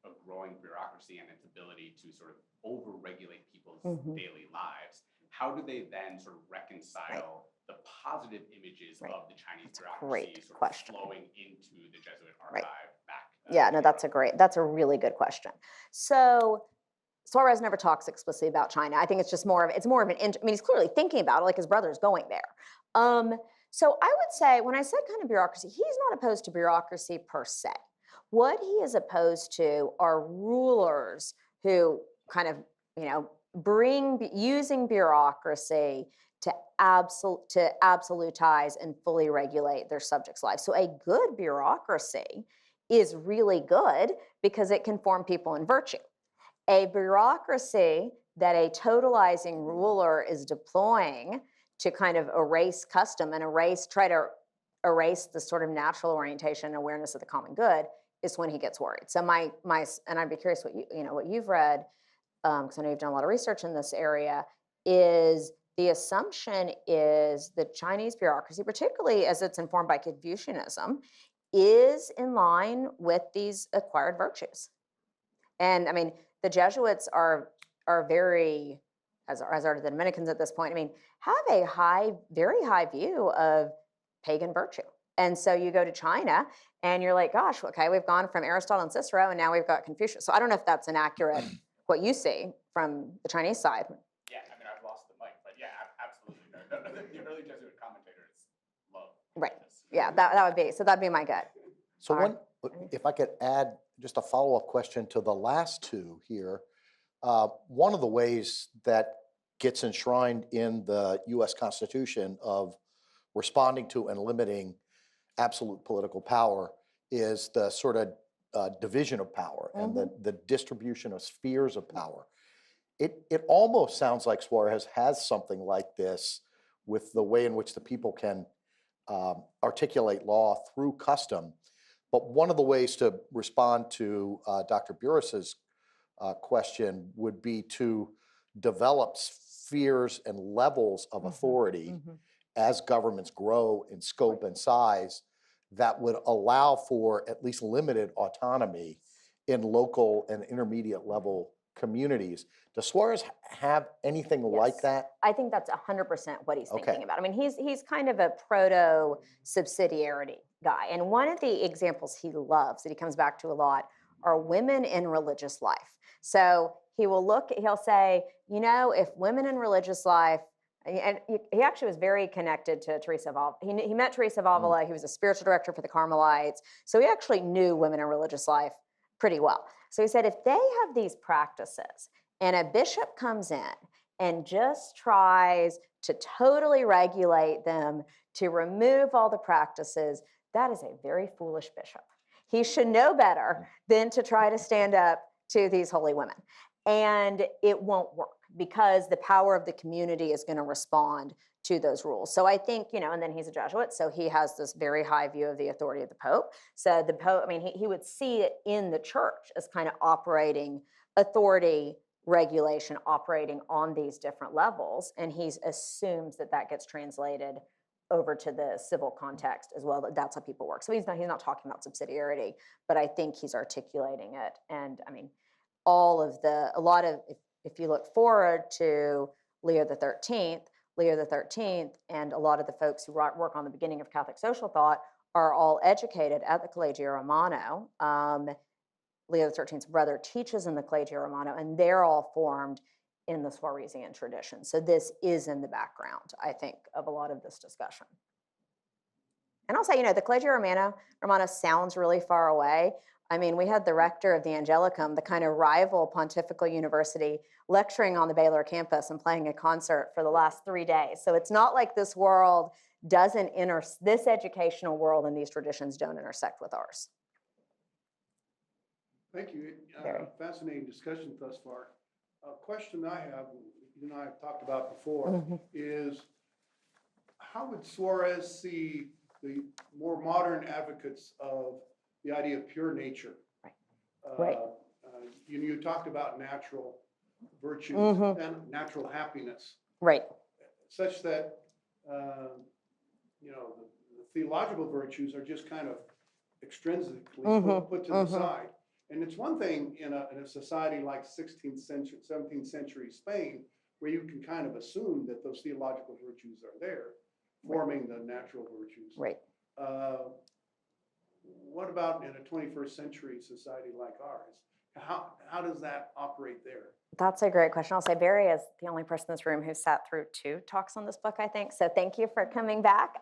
a growing bureaucracy and its ability to sort of over-regulate people's daily lives, how do they then sort of reconcile the positive images of the Chinese bureaucracy sort of flowing into the Jesuit archive back? Yeah, no, that's a really good question. So Suarez never talks explicitly about China. I think it's just more of an, I mean, he's clearly thinking about it, like his brother's going there. So I would say, when I said kind of bureaucracy, he's not opposed to bureaucracy per se. What he is opposed to are rulers who kind of, using bureaucracy to absolutize and fully regulate their subjects' lives. So a good bureaucracy is really good because it can form people in virtue. A bureaucracy that a totalizing ruler is deploying to kind of erase custom and try to erase the sort of natural orientation and awareness of the common good is when he gets worried. So and I'd be curious what you've read, because I know you've done a lot of research in this area, is the assumption is the Chinese bureaucracy, particularly as it's informed by Confucianism, is in line with these acquired virtues. And I mean, the Jesuits are very, as are the Dominicans at this point, I mean, have a very high view of pagan virtue. And so you go to China and you're like, gosh, okay, we've gone from Aristotle and Cicero and now we've got Confucius. So I don't know if that's inaccurate, what you see from the Chinese side. Yeah, I mean, I've lost the mic, but yeah, absolutely. No, the early Jesuit commentators love this. Yeah, that'd be my gut. So if I could add just a follow-up question to the last two here. One of the ways that gets enshrined in the U.S. Constitution of responding to and limiting absolute political power is the sort of division of power and the distribution of spheres of power. It almost sounds like Suarez has something like this with the way in which the people can articulate law through custom. But one of the ways to respond to Dr. Burris's question would be to develop spheres and levels of authority as governments grow in scope and size that would allow for at least limited autonomy in local and intermediate level communities. Does Suarez have anything like that? I think that's 100% what he's thinking about. I mean, he's kind of a proto-subsidiarity guy. And one of the examples he loves, that he comes back to a lot, are women in religious life. So he'll say, if women in religious life, and he actually was very connected to Teresa of Avila. He met Teresa of Avila. He was a spiritual director for the Carmelites. So he actually knew women in religious life pretty well. So he said, if they have these practices and a bishop comes in and just tries to totally regulate them, to remove all the practices, that is a very foolish bishop. He should know better than to try to stand up to these holy women. And it won't work because the power of the community is going to respond to those rules. So I think, and then he's a Jesuit, so he has this very high view of the authority of the Pope. So the Pope, I mean, he would see it in the church as kind of operating authority regulation, operating on these different levels. And he assumes that gets translated over to the civil context as well. That's how people work. So he's not talking about subsidiarity, but I think he's articulating it. And I mean, if you look forward to Leo the 13th, and a lot of the folks who work on the beginning of Catholic social thought are all educated at the Collegio Romano. Leo the 13th's brother teaches in the Collegio Romano, and they're all formed in the Suárezian tradition. So this is in the background, I think, of a lot of this discussion. And I'll say, the Collegio Romano sounds really far away. I mean, we had the rector of the Angelicum, the kind of rival pontifical university, lecturing on the Baylor campus and playing a concert for the last 3 days. So it's not like this world doesn't this educational world and these traditions don't intersect with ours. Thank you. Fascinating discussion thus far. A question I have, you and I have talked about before, is how would Suárez see the more modern advocates of the idea of pure nature? Right. You talked about natural virtues and natural happiness. Right. Such that, the theological virtues are just kind of extrinsically put to the side. And it's one thing in a society like 16th century, 17th century Spain, where you can kind of assume that those theological virtues are there, forming the natural virtues. Right. What about in a 21st century society like ours? How does that operate there? That's a great question. I'll say Barry is the only person in this room who sat through 2 talks on this book, I think. So thank you for coming back.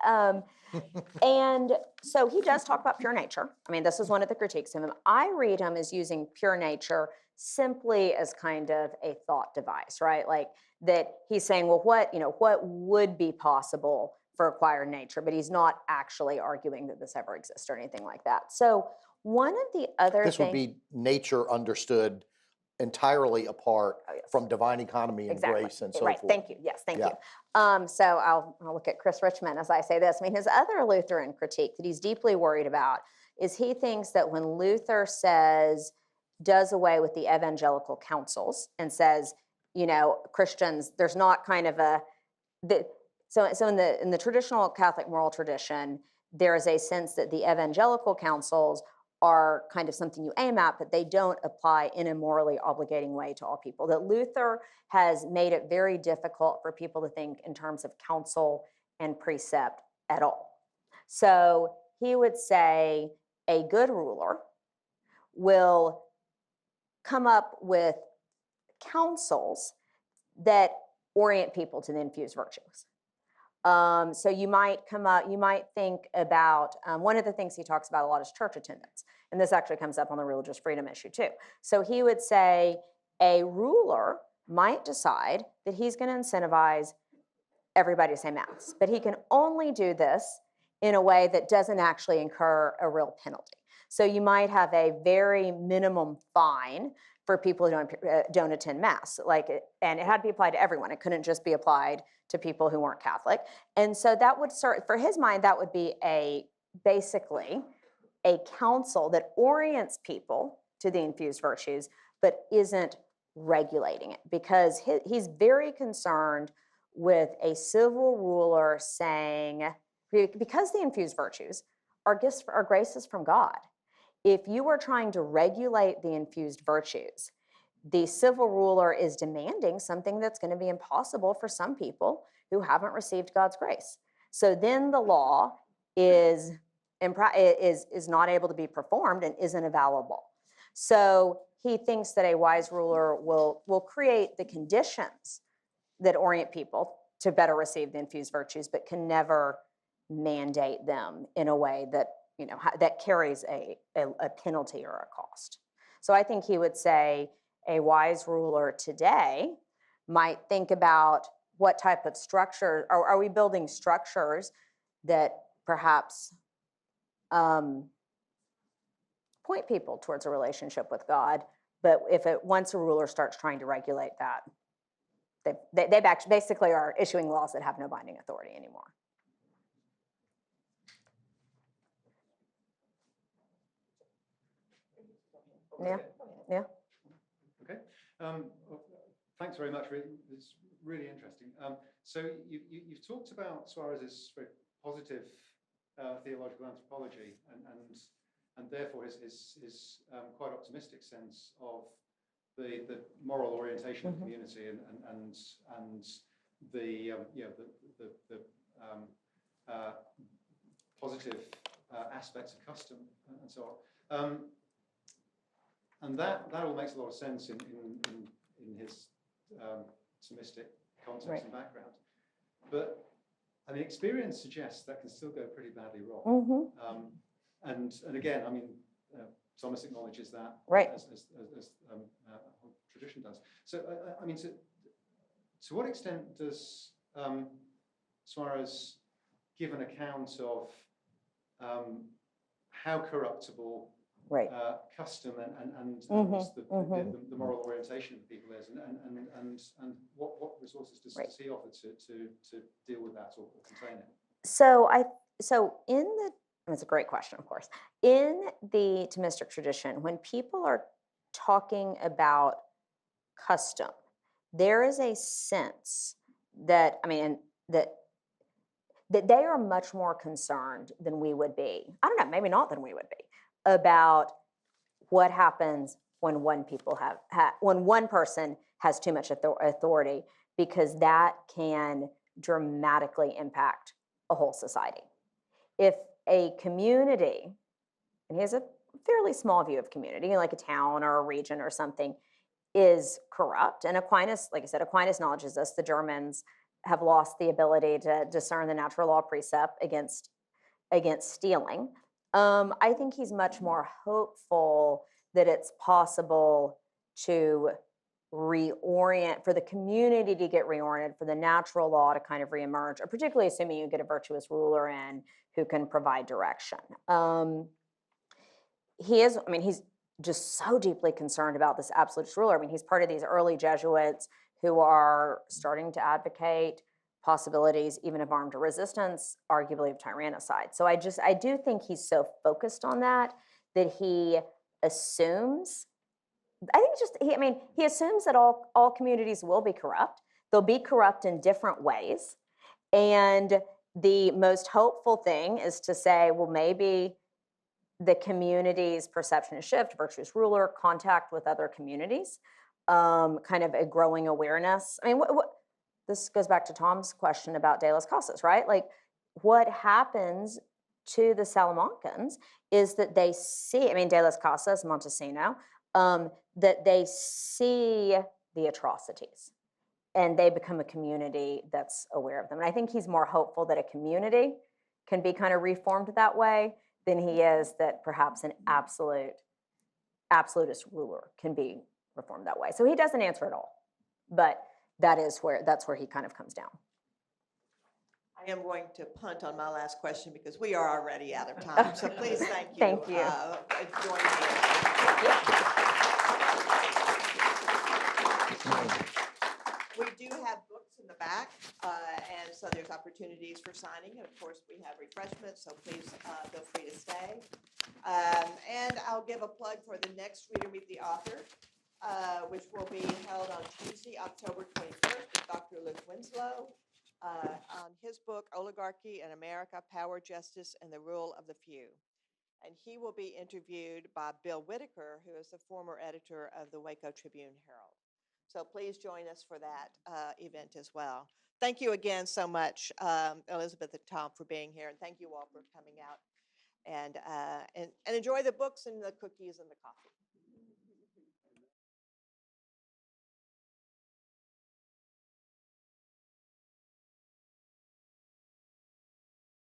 And so he does talk about pure nature. I mean, this is one of the critiques of him. I read him as using pure nature simply as kind of a thought device, right? Like that he's saying, well, what would be possible for acquired nature? But he's not actually arguing that this ever exists or anything like that. So one of the other This would be nature understood entirely apart from divine economy and grace and so forth. Thank you. Yes, thank you. So I'll look at Chris Richmond as I say this. I mean, his other Lutheran critique that he's deeply worried about is he thinks that when Luther does away with the evangelical councils and says, Christians, there's not kind of so in the traditional Catholic moral tradition, there is a sense that the evangelical councils are kind of something you aim at, but they don't apply in a morally obligating way to all people. That Luther has made it very difficult for people to think in terms of counsel and precept at all. So he would say a good ruler will come up with counsels that orient people to the infused virtues. So you might think about, one of the things he talks about a lot is church attendance. And this actually comes up on the religious freedom issue too. So he would say a ruler might decide that he's going to incentivize everybody to say mass, but he can only do this in a way that doesn't actually incur a real penalty. So you might have a very minimum fine for people who don't attend mass, and it had to be applied to everyone. It couldn't just be applied to people who weren't Catholic. And so that would for his mind, that would be basically a counsel that orients people to the infused virtues, but isn't regulating it, because he's very concerned with a civil ruler saying, because the infused virtues are gifts, are graces from God. If you are trying to regulate the infused virtues, the civil ruler is demanding something that's going to be impossible for some people who haven't received God's grace. So then the law is not able to be performed and isn't avowable. So he thinks that a wise ruler will create the conditions that orient people to better receive the infused virtues, but can never mandate them in a way that that carries a penalty or a cost. So I think he would say a wise ruler today might think about what type of structure, or are we building structures that perhaps point people towards a relationship with God, but once a ruler starts trying to regulate that, they basically are issuing laws that have no binding authority anymore. Yeah. Okay. Thanks very much. It's really interesting. So you've talked about Suárez's very positive theological anthropology and therefore his quite optimistic sense of the moral orientation of the community and the positive aspects of custom and so on. And that all makes a lot of sense in his Thomistic context and background. But I mean, experience suggests that can still go pretty badly wrong. And again, I mean, Thomas acknowledges that, as tradition does. So I mean, to what extent does Suárez give an account of how corruptible custom and the moral orientation of people is, and what resources does he offer to deal with that or contain it? So it's a great question, of course. In the Thomistic tradition, when people are talking about custom, there is a sense that, I mean, that they are much more concerned than we would be. I don't know, maybe not than we would be, about what happens when one person has too much authority, because that can dramatically impact a whole society. If a community, and he has a fairly small view of community, like a town or a region or something, is corrupt, and Aquinas, like I said, Aquinas acknowledges this, the Germans have lost the ability to discern the natural law precept against stealing. I think he's much more hopeful that it's possible to reorient, for the community to get reoriented, for the natural law to kind of reemerge, or particularly assuming you get a virtuous ruler in who can provide direction. He's just so deeply concerned about this absolute ruler. I mean, he's part of these early Jesuits who are starting to advocate possibilities even of armed resistance, arguably of tyrannicide. So I do think he's so focused on that he assumes, he assumes that all communities will be corrupt. They'll be corrupt in different ways. And the most hopeful thing is to say, well, maybe the community's perception is shift, virtuous ruler, contact with other communities, kind of a growing awareness. I mean, this goes back to Tom's question about De las Casas, right? Like, what happens to the Salamancans is that they see, De las Casas, Montesino, that they see the atrocities and they become a community that's aware of them. And I think he's more hopeful that a community can be kind of reformed that way than he is that perhaps an absolutist ruler can be reformed that way. So he doesn't answer it all, but that's where he kind of comes down. I am going to punt on my last question because we are already out of time. So please, thank you. Thank you. For joining me. We do have books in the back, and so there's opportunities for signing. And of course, we have refreshments, so please feel free to stay. And I'll give a plug for the next Reader Meet the Author, which will be held on Tuesday, October 21st with Dr. Luke Winslow on his book, Oligarchy in America, Power, Justice, and the Rule of the Few. And he will be interviewed by Bill Whitaker, who is the former editor of the Waco Tribune Herald. So please join us for that event as well. Thank you again so much, Elisabeth and Tom, for being here. And thank you all for coming out and enjoy the books and the cookies and the coffee.